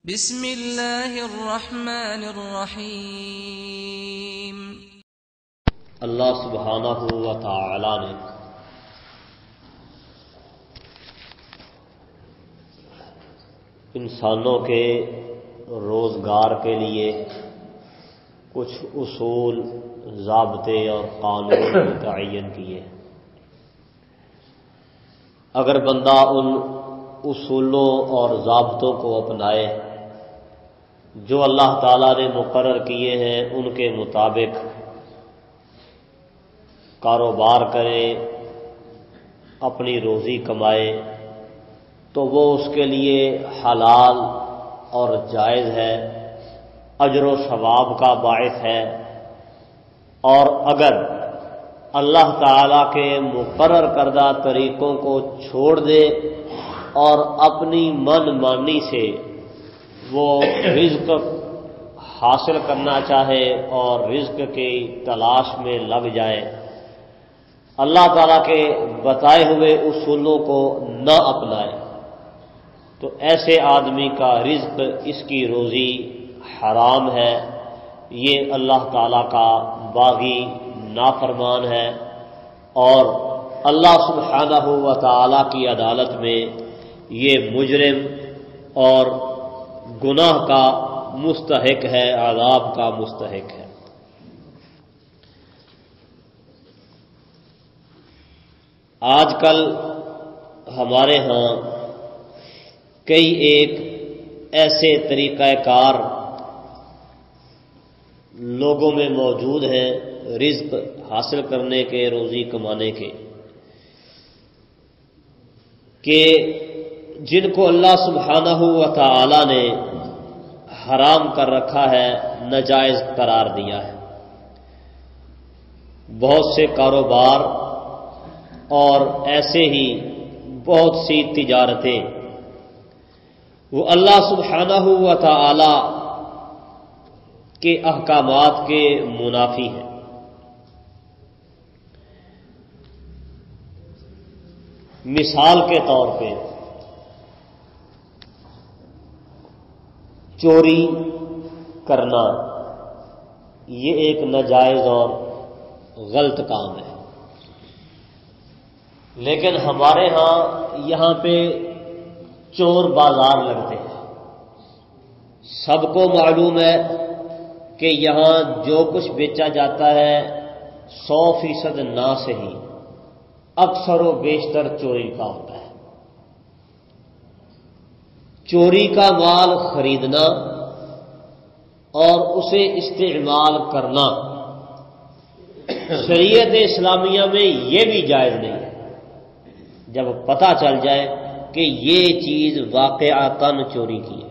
بسم اللہ الرحمن الرحیم۔ اللہ سبحانہ و تعالی نے انسانوں کے روزگار کے لیے کچھ اصول، ضابطے اور قانون متعین کیے۔ اگر بندہ ان اصولوں اور ضابطوں کو اپنائے جو اللہ تعالیٰ نے مقرر کیے ہیں، ان کے مطابق کاروبار کرے، اپنی روزی کمائے، تو وہ اس کے لیے حلال اور جائز ہے، اجر و ثواب کا باعث ہے۔ اور اگر اللہ تعالیٰ کے مقرر کردہ طریقوں کو چھوڑ دے اور اپنی من مانی سے وہ رزق حاصل کرنا چاہے اور رزق کی تلاش میں لگ جائے، اللہ تعالیٰ کے بتائے ہوئے اصولوں کو نہ اپنائے، تو ایسے آدمی کا رزق، اس کی روزی حرام ہے۔ یہ اللہ تعالیٰ کا باغی نافرمان ہے اور اللہ سبحانہ و تعالیٰ کی عدالت میں یہ مجرم اور گناہ کا مستحق ہے، عذاب کا مستحق ہے۔ آج کل ہمارے ہاں کئی ایک ایسے طریقہ کار لوگوں میں موجود ہیں رزق حاصل کرنے کے، روزی کمانے کے، کہ جن کو اللہ سبحانہ و تعالی نے حرام کر رکھا ہے، ناجائز قرار دیا ہے۔ بہت سے کاروبار اور ایسے ہی بہت سی تجارتیں وہ اللہ سبحانہ و تعالی کے احکامات کے منافی ہیں۔ مثال کے طور پہ چوری کرنا، یہ ایک ناجائز اور غلط کام ہے، لیکن ہمارے ہاں یہاں پہ چور بازار لگتے ہیں۔ سب کو معلوم ہے کہ یہاں جو کچھ بیچا جاتا ہے 100% نہ صحیح، اکثر و بیشتر چوری کا ہوتا ہے۔ چوری کا مال خریدنا اور اسے استعمال کرنا شریعت اسلامیہ میں یہ بھی جائز نہیں ہے، جب پتہ چل جائے کہ یہ چیز واقعتاً چوری کی ہے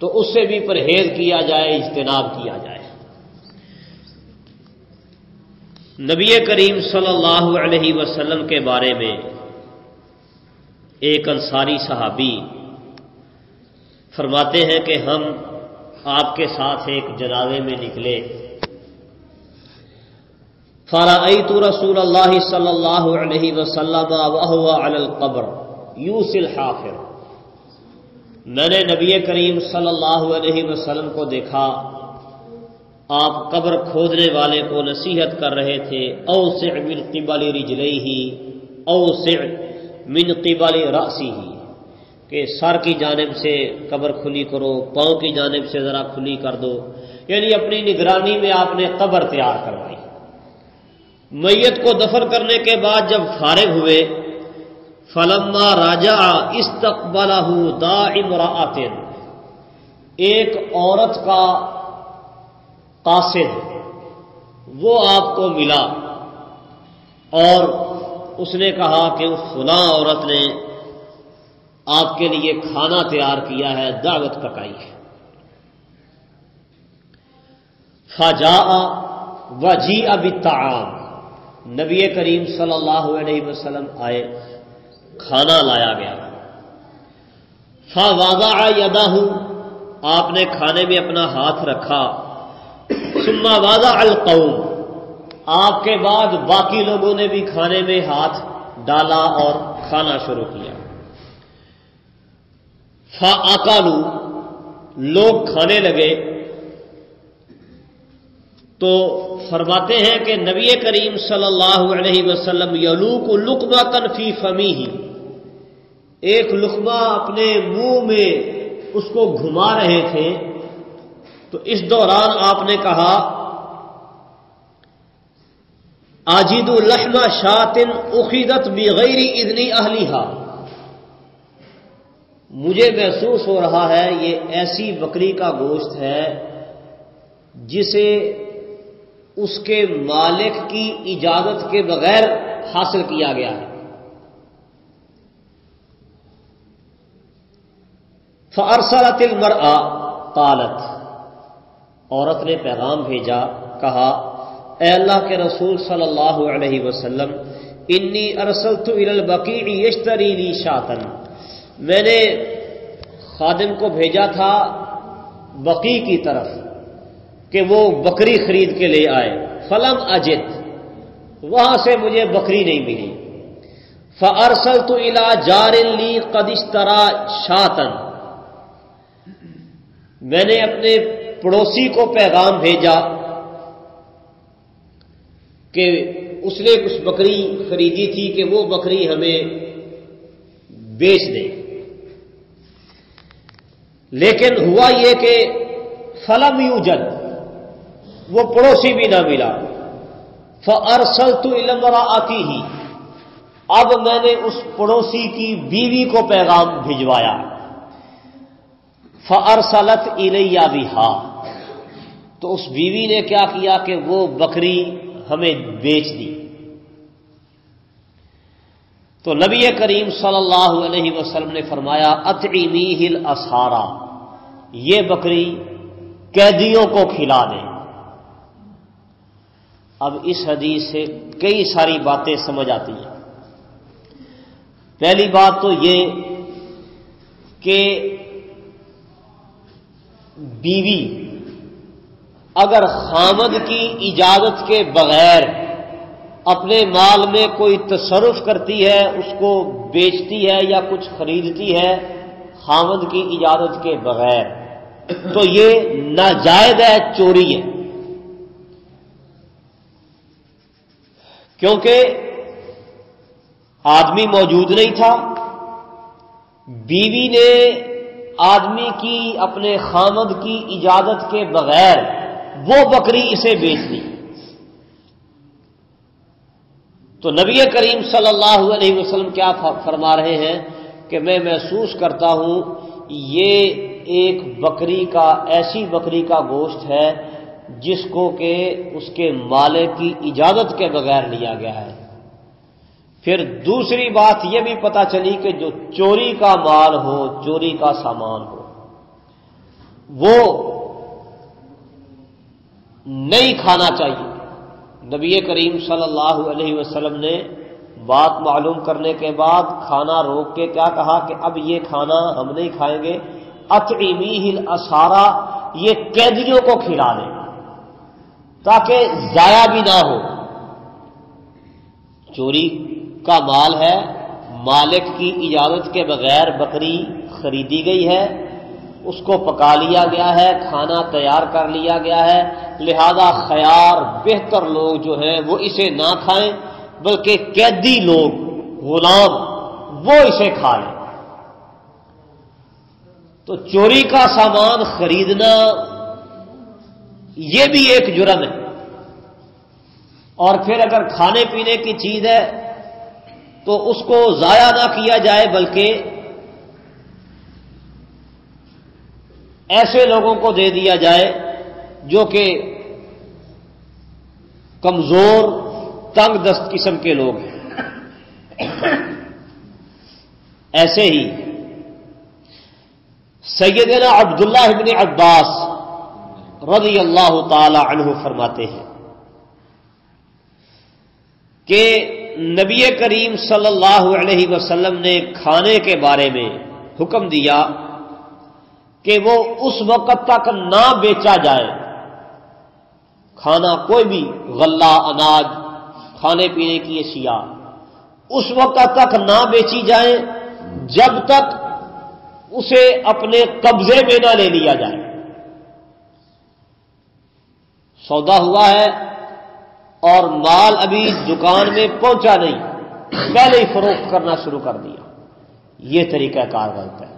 تو اس سے بھی پرہیز کیا جائے، اجتناب کیا جائے۔ نبی کریم صلی اللہ علیہ وسلم کے بارے میں ایک انصاری صحابی فرماتے ہیں کہ ہم آپ کے ساتھ ایک جنازے میں نکلے، فرأیت رسول اللہ صلی اللہ علیہ وسلم وهو علی القبر یوصی الحافر، میں نے نبی کریم صلی اللہ علیہ وسلم کو دیکھا، آپ قبر کھودنے والے کو نصیحت کر رہے تھے، اوسع من قبل رجلیہ اوسع من قبل رأسہ، کہ سر کی جانب سے قبر کھلی کرو، پاؤں کی جانب سے ذرا کھلی کر دو، یعنی اپنی نگرانی میں آپ نے قبر تیار کروائی۔ میت کو دفن کرنے کے بعد جب فارغ ہوئے، فلما رجع استقبلہ داع امرأۃ، ایک عورت کا قاصد وہ آپ کو ملا اور اس نے کہا کہ فلاں عورت نے آپ کے لیے کھانا تیار کیا ہے، دعوت پکائی ہے۔ فجاء وجیء بالطعام، نبی کریم صلی اللہ علیہ وسلم آئے، کھانا لایا گیا۔ فوضع یدہ، آپ نے کھانے میں اپنا ہاتھ رکھا، ثم وضع القوم، آپ کے بعد باقی لوگوں نے بھی کھانے میں ہاتھ ڈالا اور کھانا شروع کیا۔ فَأَكَلُوا، لوگ کھانے لگے. تو فرماتے ہیں کہ نبی کریم صلی اللہ علیہ وسلم یلوک لقمۃ فی فمیہ، ایک لقمہ اپنے منہ میں اس کو گھما رہے تھے. تو اس دوران آپ نے کہا آجد لحم شاۃ اخذت بغیر اذن اہلھا، مجھے محسوس ہو رہا ہے یہ ایسی بکری کا گوشت ہے جسے اس کے مالک کی اجازت کے بغیر حاصل کیا گیا ہے. فارسلت المرأة قالت، عورت نے پیغام بھیجا، کہا اے اللہ کے رسول صلی اللہ علیہ وسلم، انی ارسلت الی البقیع یشتری لی شاۃ، میں نے خادم کو بھیجا تھا بقیع کی طرف کہ وہ بکری خرید کے لے آئے. فلم اجد، وہاں سے مجھے بکری نہیں ملی. فارسلت الی جار لی قد اشتری شاۃ، میں نے اپنے پڑوسی کو پیغام بھیجا کہ اس نے کچھ بکری خریدی تھی کہ وہ بکری ہمیں بیچ دے. لیکن ہوا یہ کہ فلم یوجد، وہ پڑوسی بھی نہ ملا. فارسلت الی امرأتہ، اب میں نے اس پڑوسی کی بیوی کو پیغام بھجوایا. فارسلت الی بہا، تو اس بیوی نے کیا کیا کہ وہ بکری ہمیں بیچ دی. تو نبی کریم صلی اللہ علیہ وسلم نے فرمایا اطعمیہ الاسارا، یہ بکری قیدیوں کو کھلا دیں. اب اس حدیث سے کئی ساری باتیں سمجھ آتی ہیں. پہلی بات تو یہ کہ بیوی اگر خامد کی اجازت کے بغیر اپنے مال میں کوئی تصرف کرتی ہے، اس کو بیچتی ہے یا کچھ خریدتی ہے خامد کی اجازت کے بغیر، تو یہ ناجائز ہے، چوری ہے. کیونکہ آدمی موجود نہیں تھا، بیوی نے آدمی کی اپنے خامد کی اجازت کے بغیر وہ بکری اسے بیچ دی. تو نبی کریم صلی اللہ علیہ وسلم کیا فرما رہے ہیں کہ میں محسوس کرتا ہوں یہ ایک بکری کا، ایسی بکری کا گوشت ہے جس کو کہ اس کے مالک کی اجازت کے بغیر لیا گیا ہے. پھر دوسری بات یہ بھی پتہ چلی کہ جو چوری کا مال ہو، چوری کا سامان ہو، وہ نہیں کھانا چاہیے. نبی کریم صلی اللہ علیہ وسلم نے بات معلوم کرنے کے بعد کھانا روک کے کیا کہا کہ اب یہ کھانا ہم نہیں کھائیں گے. اطعمیہ الاسارا، یہ قیدیوں کو کھلا دیں تاکہ ضائع بھی نہ ہو. چوری کا مال ہے، مالک کی اجازت کے بغیر بکری خریدی گئی ہے، اس کو پکا لیا گیا ہے، کھانا تیار کر لیا گیا ہے، لہذا خیار بہتر لوگ جو ہیں وہ اسے نہ کھائیں بلکہ قیدی لوگ، غلام، وہ اسے کھا لیں. تو چوری کا سامان خریدنا یہ بھی ایک جرم ہے. اور پھر اگر کھانے پینے کی چیز ہے تو اس کو ضائع نہ کیا جائے بلکہ ایسے لوگوں کو دے دیا جائے جو کہ کمزور، تنگ دست قسم کے لوگ ہیں. ایسے ہی سیدنا عبداللہ ابن عباس رضی اللہ تعالی عنہ فرماتے ہیں کہ نبی کریم صلی اللہ علیہ وسلم نے کھانے کے بارے میں حکم دیا کہ وہ اس وقت تک نہ بیچا جائے، کھانا کوئی بھی غلہ، اناج، کھانے پینے کی اشیاء اس وقت تک نہ بیچی جائیں جب تک اسے اپنے قبضے میں نہ لے لیا جائے۔ سودا ہوا ہے اور مال ابھی دکان میں پہنچا نہیں، پہلے ہی فروخت کرنا شروع کر دیا، یہ طریقہ کار غلط ہے۔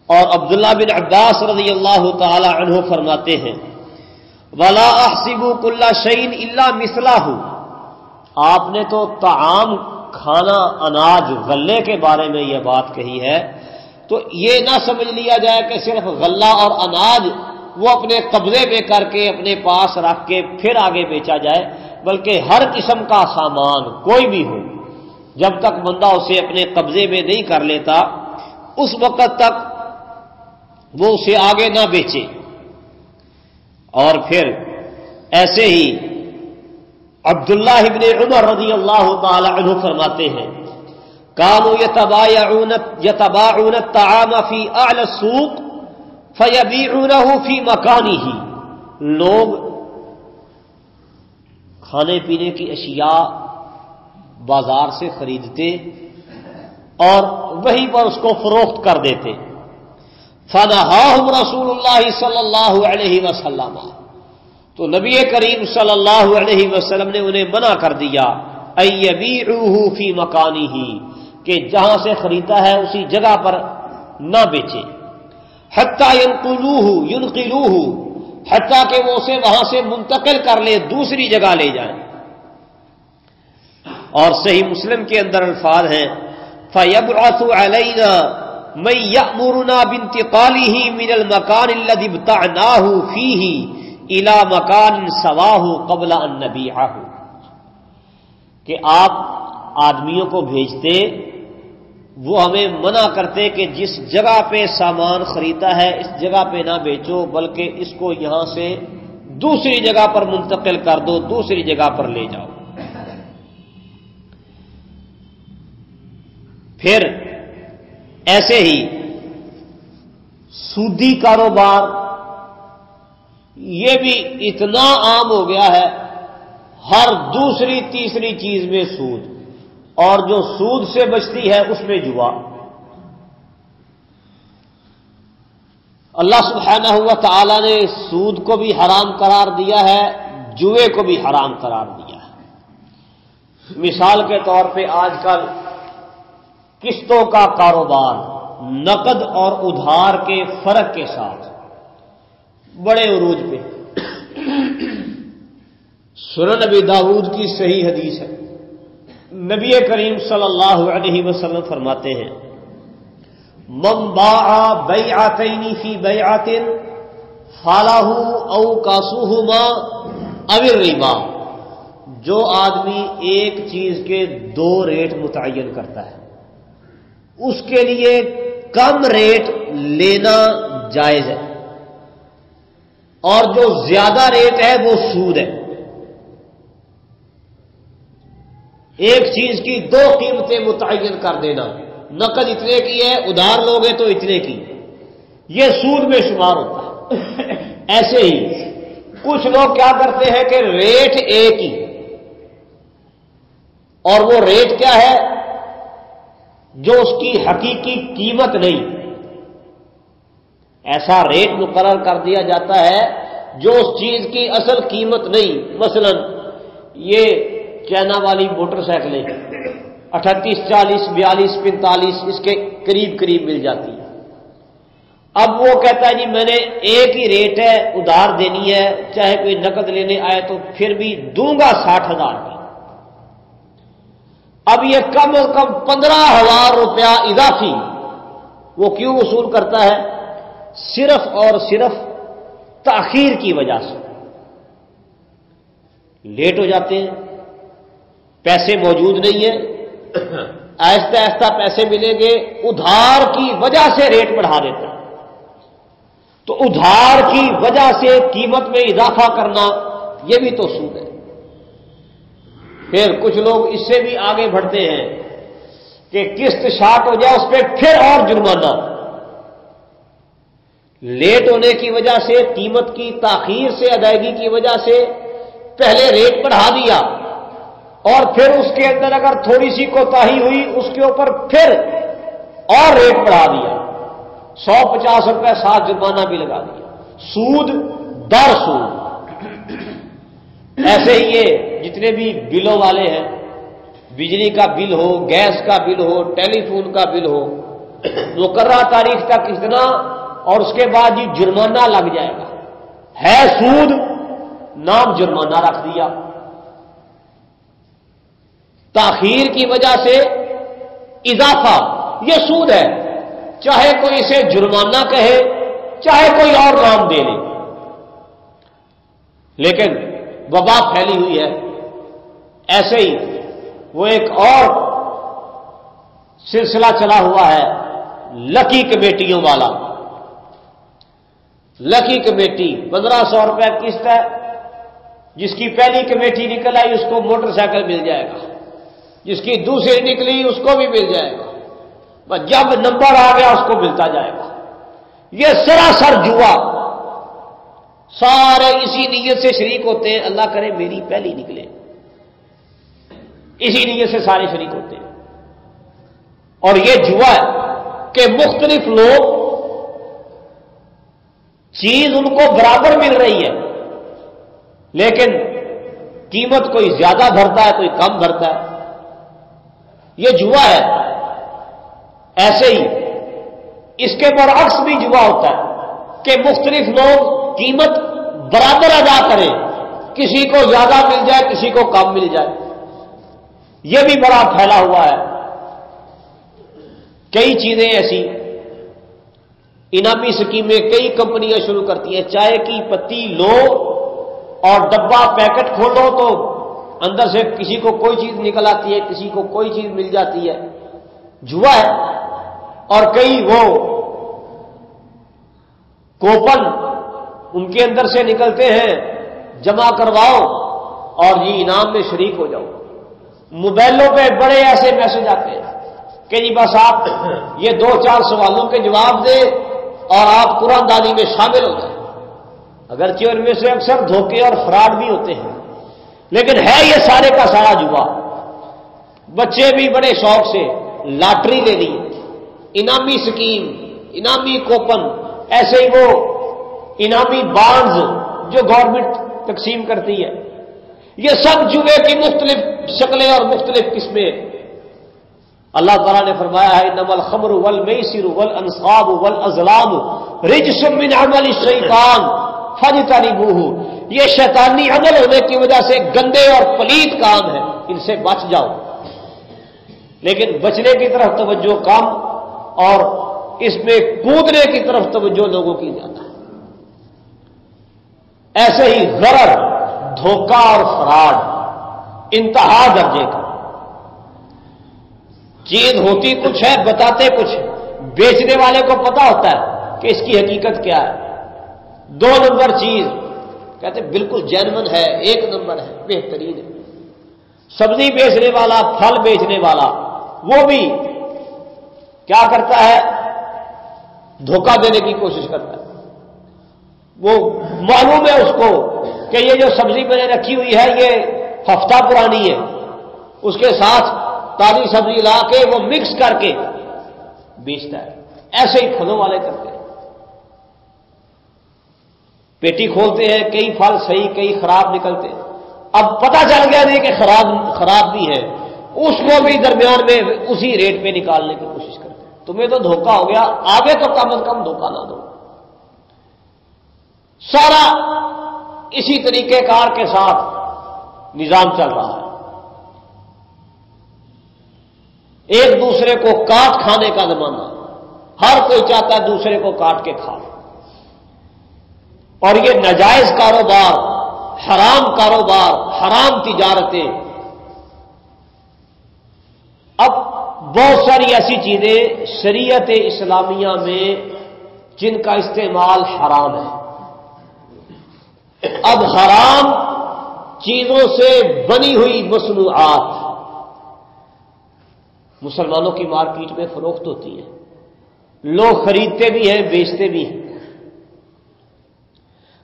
اور عبداللہ بن عباس رضی اللہ تعالی عنہ فرماتے ہیں وَلَا أَحْسِبُ كُلَّ شَيْءٍ إِلَّا مِثْلَهُ، آپ نے تو طعام، کھانا، اناج، غلے کے بارے میں یہ بات کہی ہے، تو یہ نہ سمجھ لیا جائے کہ صرف غلہ اور اناج وہ اپنے قبضے میں کر کے اپنے پاس رکھ کے پھر آگے بیچا جائے، بلکہ ہر قسم کا سامان کوئی بھی ہو، جب تک بندہ اسے اپنے قبضے میں نہیں کر لیتا اس وقت تک وہ اسے آگے نہ بیچے۔ اور پھر ایسے ہی عبداللہ ابن عمر رضی اللہ تعالی عنہ فرماتے ہیں کانوا یتباعون الطعام فی اعلی السوق فیبیعونہ فی مکانہ، لوگ کھانے پینے کی اشیاء بازار سے خریدتے اور وہیں پر اس کو فروخت کر دیتے۔ فنہاہم رسول اللہ صلی اللہ علیہ وسلم، تو نبی کریم صلی اللہ علیہ وسلم نے انہیں منع کر دیا ان یبیعوہ فی مکانہ، کہ جہاں سے خریدا ہے اسی جگہ پر نہ بیچے، حتی ینقلوہ، حتیٰ کہ وہ اسے وہاں سے منتقل کر لے، دوسری جگہ لے جائیں۔ اور صحیح مسلم کے اندر الفاظ ہیں فَيَبْعَثُ عَلَيْنَا مَن يَأْمُرُنَا بِانتِقَالِهِ مِنَ الْمَكَانِ الَّذِي ابْتَعْنَاهُ فِيهِ إِلَى مَكَانٍ سَوَاهُ قَبْلَ أَن نَّبِيعَهُ، کہ آپ آدمیوں کو بھیجتے، وہ ہمیں منع کرتے کہ جس جگہ پہ سامان خریدا ہے اس جگہ پہ نہ بیچو، بلکہ اس کو یہاں سے دوسری جگہ پر منتقل کر دو، دوسری جگہ پر لے جاؤ۔ پھر ایسے ہی سودی کاروبار، یہ بھی اتنا عام ہو گیا ہے، ہر دوسری تیسری چیز میں سود، اور جو سود سے بچتی ہے اس میں جوا۔ اللہ سبحانہ و تعالی نے سود کو بھی حرام قرار دیا ہے، جوے کو بھی حرام قرار دیا ہے۔ مثال کے طور پہ آج کل قسطوں کا کاروبار نقد اور ادھار کے فرق کے ساتھ بڑے عروج پہ۔ سنن نبی داؤد کی صحیح حدیث ہے، نبی کریم صلی اللہ علیہ وسلم فرماتے ہیں من باع بیعتین فی بیعت فلہ او کاسوہما او الربا، جو آدمی ایک چیز کے دو ریٹ متعین کرتا ہے اس کے لیے کم ریٹ لینا جائز ہے، اور جو زیادہ ریٹ ہے وہ سود ہے۔ ایک چیز کی دو قیمتیں متعین کر دینا، نقد اتنے کی ہے، ادھار لوگے تو اتنے کی، یہ سود میں شمار ہوتا ہے۔ ایسے ہی کچھ لوگ کیا کرتے ہیں کہ ریٹ ایک ہی، اور وہ ریٹ کیا ہے جو اس کی حقیقی قیمت نہیں، ایسا ریٹ مقرر کر دیا جاتا ہے جو اس چیز کی اصل قیمت نہیں۔ مثلا یہ چائنا والی موٹر سائیکلیں 38، 40، 42، 45 اس کے قریب قریب مل جاتی ہے۔ اب وہ کہتا ہے جی میں نے ایک ہی ریٹ ہے، ادھار دینی ہے، چاہے کوئی نقد لینے آئے تو پھر بھی دوں گا 60,000 کی۔ اب یہ کم از کم 15,000 روپیہ اضافی وہ کیوں وصول کرتا ہے؟ صرف اور صرف تاخیر کی وجہ سے، لیٹ ہو جاتے ہیں، پیسے موجود نہیں ہیں، آہستہ آہستہ پیسے ملیں گے، ادھار کی وجہ سے ریٹ بڑھا دیتا ہے۔ تو ادھار کی وجہ سے قیمت میں اضافہ کرنا یہ بھی تو سود ہے۔ پھر کچھ لوگ اس سے بھی آگے بڑھتے ہیں کہ قسط شارٹ ہو جائے اس پہ پھر اور جرمانہ، لیٹ ہونے کی وجہ سے، قیمت کی تاخیر سے ادائیگی کی وجہ سے پہلے ریٹ بڑھا دیا، اور پھر اس کے اندر اگر تھوڑی سی کوتاہی ہوئی اس کے اوپر پھر اور ریٹ بڑھا دیا۔ 150 ساتھ جرمانہ بھی لگا دیا، سود در سود۔ ایسے ہی یہ جتنے بھی بلوں والے ہیں، بجلی کا بل ہو، گیس کا بل ہو، ٹیلی فون کا بل ہو، مقررہ تاریخ تک اتنا اور اس کے بعد یہ جرمانہ لگ جائے گا، ہے سود، نام جرمانہ رکھ دیا۔ تاخیر کی وجہ سے اضافہ، یہ سود ہے، چاہے کوئی اسے جرمانہ کہے چاہے کوئی اور نام دے لے، لیکن وبا پھیلی ہوئی ہے۔ ایسے ہی وہ ایک اور سلسلہ چلا ہوا ہے لکی کمیٹیوں والا۔ لکی کمیٹی 1500 روپے قسط ہے، جس کی پہلی کمیٹی نکل آئی اس کو موٹر سائیکل مل جائے گا، جس کی دوسری نکلی اس کو بھی مل جائے گا، بس جب نمبر آ گیا اس کو ملتا جائے گا۔ یہ سراسر جوا، سارے اسی نیت سے شریک ہوتے ہیں، اللہ کرے میری پہلی نکلے، اسی نیت سے سارے شریک ہوتے ہیں۔ اور یہ جوا ہے کہ مختلف لوگ، چیز ان کو برابر مل رہی ہے لیکن قیمت کوئی زیادہ بھرتا ہے کوئی کم بھرتا ہے، یہ جوا ہے۔ ایسے ہی اس کے برعکس بھی جوا ہوتا ہے کہ مختلف لوگ قیمت برابر ادا کریں، کسی کو زیادہ مل جائے کسی کو کم مل جائے، یہ بھی بڑا پھیلا ہوا ہے۔ کئی چیزیں ایسی انعامی سکیمیں کئی کمپنیاں شروع کرتی ہیں، چائے کی پتی لو اور ڈبہ پیکٹ کھولو تو اندر سے کسی کو کوئی چیز نکل آتی ہے، کسی کو کوئی چیز مل جاتی ہے، جوا ہے۔ اور کئی وہ کوپن ان کے اندر سے نکلتے ہیں، جمع کرواؤ اور یہ انعام میں شریک ہو جاؤ۔ موبائلوں پہ بڑے ایسے میسج آتے ہیں کہ جی بس آپ یہ 2-4 سوالوں کے جواب دیں اور آپ قرآن دانی میں شامل ہو جائیں۔ اگرچہ ان میں سے اکثر دھوکے اور فراڈ بھی ہوتے ہیں، لیکن ہے یہ سارے کا سارا جوا۔ بچے بھی بڑے شوق سے لاٹری لے لی، انعامی سکیم، انعامی کوپن، ایسے ہی وہ انعامی بانڈز جو گورنمنٹ تقسیم کرتی ہے، یہ سب جوے کی مختلف شکلیں اور مختلف قسمیں۔ اللہ تعالیٰ نے فرمایا ہے انما الخمر والمیسر والانصاب والازلام رجس من عمل الشیطان فاجتنبوہ، یہ شیطانی عمل ہونے کی وجہ سے گندے اور پلید کام ہے، ان سے بچ جاؤ۔ لیکن بچنے کی طرف توجہ کم اور اس میں کودنے کی طرف توجہ لوگوں کی زیادہ ہے۔ ایسے ہی غرر، دھوکہ اور فراڈ انتہا درجے کا، چیز ہوتی کچھ ہے بتاتے کچھ، بیچنے والے کو پتا ہوتا ہے کہ اس کی حقیقت کیا ہے، 2 نمبر چیز کہتے بالکل جینون ہے، 1 نمبر ہے، بہترین ہے۔ سبزی بیچنے والا، پھل بیچنے والا، وہ بھی کیا کرتا ہے، دھوکہ دینے کی کوشش کرتا ہے۔ وہ معلوم ہے اس کو کہ یہ جو سبزی میں نے رکھی ہوئی ہے یہ ہفتہ پرانی ہے، اس کے ساتھ تازی سبزی لا کے وہ مکس کر کے بیچتا ہے۔ ایسے ہی پھلوں والے کرتے ہیں، پیٹی کھولتے ہیں، کئی پھل صحیح کئی خراب نکلتے ہیں، اب پتہ چل گیا نہیں کہ خراب بھی ہے، اس کو بھی درمیان میں اسی ریٹ پہ نکالنے کی کوشش کرتے ہیں۔ تمہیں تو دھوکہ ہو گیا، آگے تو کم از کم دھوکہ نہ دو۔ سارا اسی طریقہ کار کے ساتھ نظام چل رہا ہے، ایک دوسرے کو کاٹ کھانے کا زمانہ، ہر کوئی چاہتا ہے دوسرے کو کاٹ کے کھا، اور یہ ناجائز کاروبار، حرام کاروبار، حرام تجارتیں۔ اب بہت ساری ایسی چیزیں شریعت اسلامیہ میں جن کا استعمال حرام ہے۔ اب حرام چیزوں سے بنی ہوئی مصنوعات مسلمانوں کی مارکیٹ میں فروخت ہوتی ہیں، لوگ خریدتے بھی ہیں بیچتے بھی ہیں۔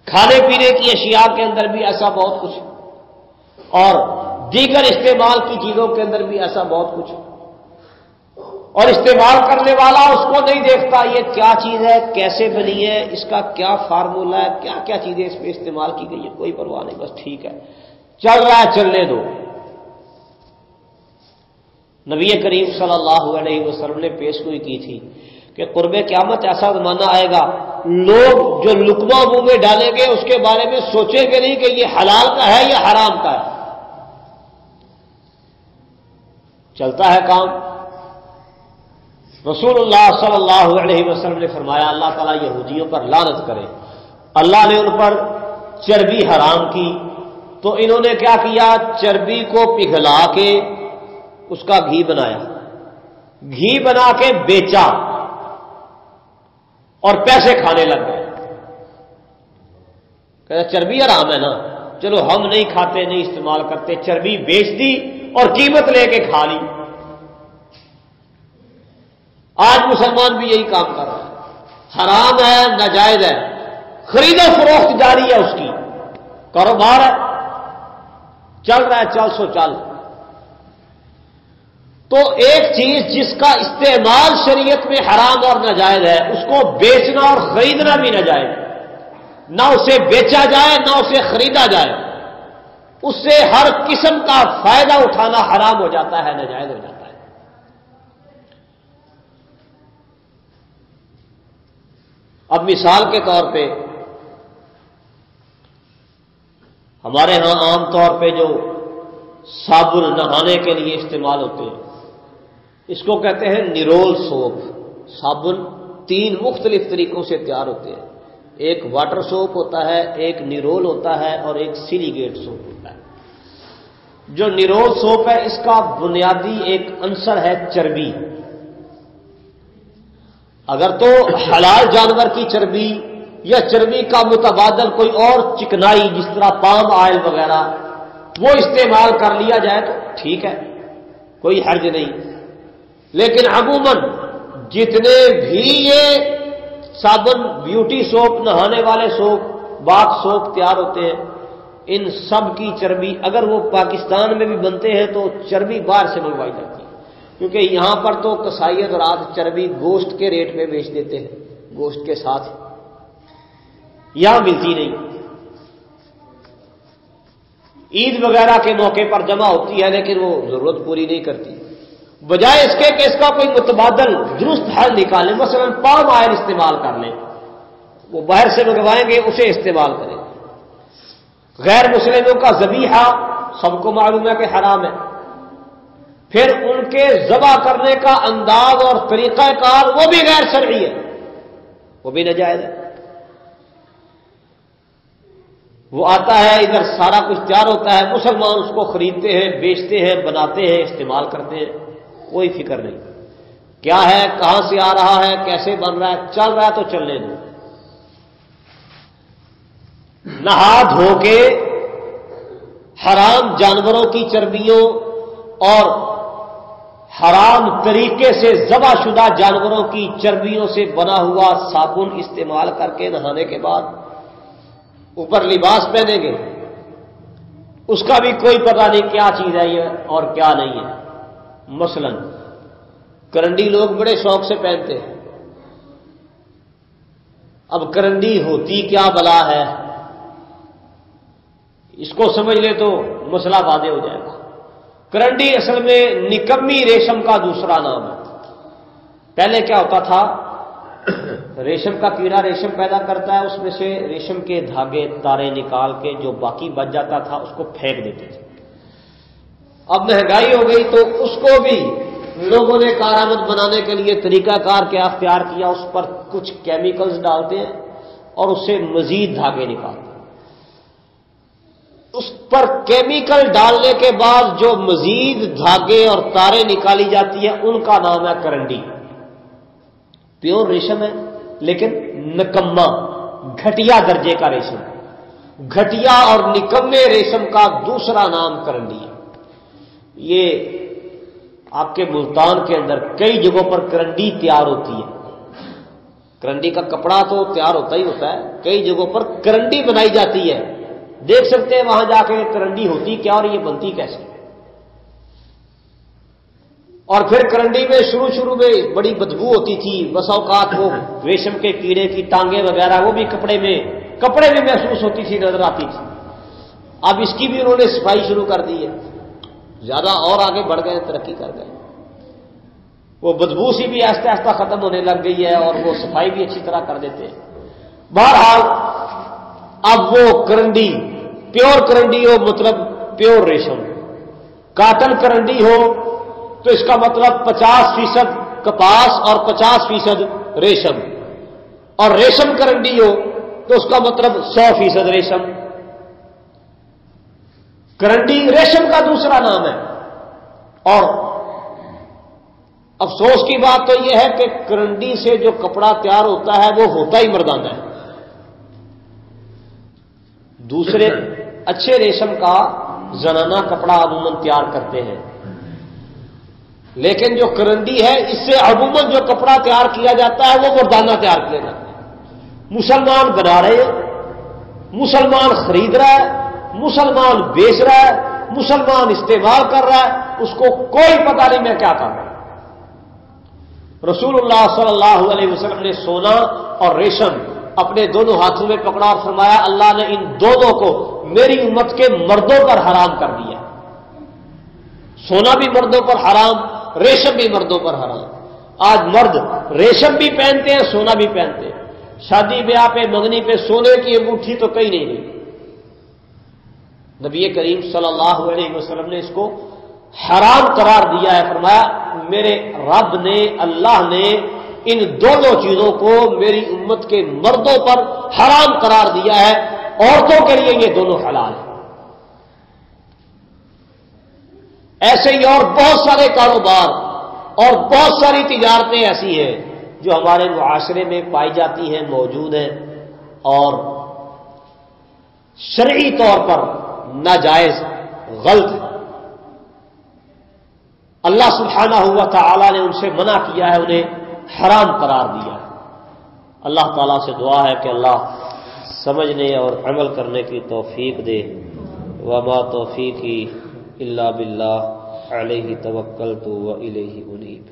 کھانے پینے کی اشیاء کے اندر بھی ایسا بہت کچھ، اور دیگر استعمال کی چیزوں کے اندر بھی ایسا بہت کچھ۔ اور استعمال کرنے والا اس کو نہیں دیکھتا یہ کیا چیز ہے، کیسے بنی ہے، اس کا کیا فارمولہ ہے، کیا کیا چیزیں اس میں استعمال کی گئی ہیں، کوئی پرواہ نہیں، بس ٹھیک ہے چل رہا ہے چلنے دو۔ نبی کریم صلی اللہ علیہ وسلم نے پیشگوئی کی تھی کہ قرب قیامت ایسا زمانہ آئے گا لوگ جو لقمہ منہ میں ڈالیں گے اس کے بارے میں سوچیں گے نہیں کہ یہ حلال کا ہے یا حرام کا ہے۔ چلتا ہے کام۔ رسول اللہ صلی اللہ علیہ وسلم نے فرمایا اللہ تعالیٰ یہودیوں پر لعنت کرے، اللہ نے ان پر چربی حرام کی تو انہوں نے کیا کیا، چربی کو پگھلا کے اس کا گھی بنایا، گھی بنا کے بیچا اور پیسے کھانے لگ گئے۔ کہتا چربی حرام ہے نا، چلو ہم نہیں کھاتے نہیں استعمال کرتے، چربی بیچ دی اور قیمت لے کے کھا لی۔ آج مسلمان بھی یہی کام کر رہا ہے، حرام ہے ناجائز ہے، خرید و فروخت جاری ہے، اس کی کاروبار ہے، چل رہا ہے چل سو چل۔ تو ایک چیز جس کا استعمال شریعت میں حرام اور ناجائز ہے اس کو بیچنا اور خریدنا بھی ناجائز، نہ اسے بیچا جائے نہ اسے خریدا جائے، اس سے ہر قسم کا فائدہ اٹھانا حرام ہو جاتا ہے، ناجائز ہو جاتا ہے۔ اب مثال کے طور پہ ہمارے ہاں عام طور پہ جو صابن نہانے کے لیے استعمال ہوتے ہیں اس کو کہتے ہیں نرول سوپ۔ صابن 3 مختلف طریقوں سے تیار ہوتے ہیں، ایک واٹر سوپ ہوتا ہے، ایک نرول ہوتا ہے اور ایک سیلیگیٹ سوپ ہوتا ہے۔ جو نرول سوپ ہے اس کا بنیادی ایک عنصر ہے چربی۔ اگر تو حلال جانور کی چربی یا چربی کا متبادل کوئی اور چکنائی جس طرح پام آئل وغیرہ وہ استعمال کر لیا جائے تو ٹھیک ہے، کوئی حرج نہیں، لیکن عموماً جتنے بھی یہ صابن، بیوٹی سوپ، نہانے والے سوپ، باتھ سوپ تیار ہوتے ہیں ان سب کی چربی اگر وہ پاکستان میں بھی بنتے ہیں تو چربی باہر سے منگوائی جاتی ہے، کیونکہ یہاں پر تو کسائی حضرات چربی گوشت کے ریٹ میں بیچ دیتے ہیں، گوشت کے ساتھ یہاں ملتی نہیں۔ عید وغیرہ کے موقع پر جمع ہوتی ہے لیکن وہ ضرورت پوری نہیں کرتی، بجائے اس کے کہ اس کا کوئی متبادل درست حل نکالیں، مثلا پام آئل استعمال کر لیں، وہ باہر سے منگوائیں گے اسے استعمال کریں۔ غیر مسلموں کا ذبیحہ سب کو معلوم ہے کہ حرام ہے، پھر ان کے ذبح کرنے کا انداز اور طریقہ کار وہ بھی غیر شرعی ہے، وہ بھی ناجائز ہے۔ وہ آتا ہے ادھر سارا کچھ تیار ہوتا ہے، مسلمان اس کو خریدتے ہیں، بیچتے ہیں، بناتے ہیں، استعمال کرتے ہیں، کوئی فکر نہیں کیا ہے، کہاں سے آ رہا ہے، کیسے بن رہا ہے، چل رہا ہے تو چلنے دو۔ نہا دھو کے حرام جانوروں کی چربیوں اور حرام طریقے سے ذبح شدہ جانوروں کی چربیوں سے بنا ہوا صابن استعمال کر کے نہانے کے بعد اوپر لباس پہنیں گے، اس کا بھی کوئی پتہ نہیں کیا چیز ہے یہ اور کیا نہیں ہے۔ مثلا کرنڈی لوگ بڑے شوق سے پہنتے ہیں، اب کرنڈی ہوتی کیا بلا ہے اس کو سمجھ لے تو مسئلہ واضح ہو جائے گا۔ کرنڈی اصل میں نکمی ریشم کا دوسرا نام ہے۔ پہلے کیا ہوتا تھا، ریشم کا کیڑا ریشم پیدا کرتا ہے، اس میں سے ریشم کے دھاگے تارے نکال کے جو باقی بچ جاتا تھا اس کو پھینک دیتے تھے۔ اب مہنگائی ہو گئی تو اس کو بھی لوگوں نے کارآمد بنانے کے لیے طریقہ کار کیا اختیار کیا، اس پر کچھ کیمیکلز ڈالتے ہیں اور اس سے مزید دھاگے نکالتے ہیں۔ اس پر کیمیکل ڈالنے کے بعد جو مزید دھاگے اور تاریں نکالی جاتی ہیں ان کا نام ہے کرنڈی۔ پیور ریشم ہے لیکن نکما، گھٹیا درجے کا ریشم، گھٹیا اور نکمے ریشم کا دوسرا نام کرنڈی ہے۔ یہ آپ کے ملتان کے اندر کئی جگہوں پر کرنڈی تیار ہوتی ہے، کرنڈی کا کپڑا تو تیار ہوتا ہی ہوتا ہے، کئی جگہوں پر کرنڈی بنائی جاتی ہے، دیکھ سکتے ہیں وہاں جا کے کرنڈی ہوتی کیا اور یہ بنتی کیسے۔ اور پھر کرنڈی میں شروع میں بڑی بدبو ہوتی تھی، بس اوقات وہ ریشم کے کیڑے کی ٹانگیں وغیرہ وہ بھی کپڑے میں محسوس ہوتی تھی، نظر آتی تھی۔ اب اس کی بھی انہوں نے صفائی شروع کر دی ہے، زیادہ اور آگے بڑھ گئے، ترقی کر گئے، وہ بدبو سی بھی آہستہ آہستہ ختم ہونے لگ گئی ہے اور وہ صفائی بھی اچھی طرح کر دیتے ہیں۔ بہرحال اب وہ کرنڈی پیور کرنڈی ہو مطلب پیور ریشم، کاٹن کرنڈی ہو تو اس کا مطلب 50% کپاس اور 50% ریشم، اور ریشم کرنڈی ہو تو اس کا مطلب 100% ریشم۔ کرنڈی ریشم کا دوسرا نام ہے، اور افسوس کی بات تو یہ ہے کہ کرنڈی سے جو کپڑا تیار ہوتا ہے وہ ہوتا ہی مردانہ ہے۔ دوسرے اچھے ریشم کا زنانہ کپڑا عموماً تیار کرتے ہیں، لیکن جو کرنڈی ہے اس سے عموماً جو کپڑا تیار کیا جاتا ہے وہ مردانہ تیار کیا جاتا ہے۔ مسلمان بنا رہے ہیں، مسلمان خرید رہا ہے، مسلمان بیچ رہا ہے، مسلمان استعمال کر رہا ہے، اس کو کوئی پتہ نہیں میں کیا کر رہا ہوں۔ رسول اللہ صلی اللہ علیہ وسلم نے سونا اور ریشم اپنے دونوں ہاتھوں میں پکڑا اور فرمایا اللہ نے ان دونوں کو میری امت کے مردوں پر حرام کر دیا۔ سونا بھی مردوں پر حرام، ریشم بھی مردوں پر حرام۔ آج مرد ریشم بھی پہنتے ہیں، سونا بھی پہنتے ہیں، شادی بیاہ پہ منگنی پہ سونے کی انگوٹھی تو کہیں نہیں گئی۔ نبی کریم صلی اللہ علیہ وسلم نے اس کو حرام قرار دیا ہے، فرمایا میرے رب نے اللہ نے ان دونوں چیزوں کو میری امت کے مردوں پر حرام قرار دیا ہے، عورتوں کے لیے یہ دونوں حلال ہیں۔ ایسے ہی اور بہت سارے کاروبار اور بہت ساری تجارتیں ایسی ہیں جو ہمارے معاشرے میں پائی جاتی ہیں، موجود ہیں اور شرعی طور پر ناجائز، غلط ہے۔ اللہ سبحانہ و تعالی نے ان سے منع کیا ہے، انہیں حرام قرار دیا ہے۔ اللہ تعالیٰ سے دعا ہے کہ اللہ سمجھنے اور عمل کرنے کی توفیق دے۔ وما توفیقی الا باللہ علیہ توکلت و الیہ انیب۔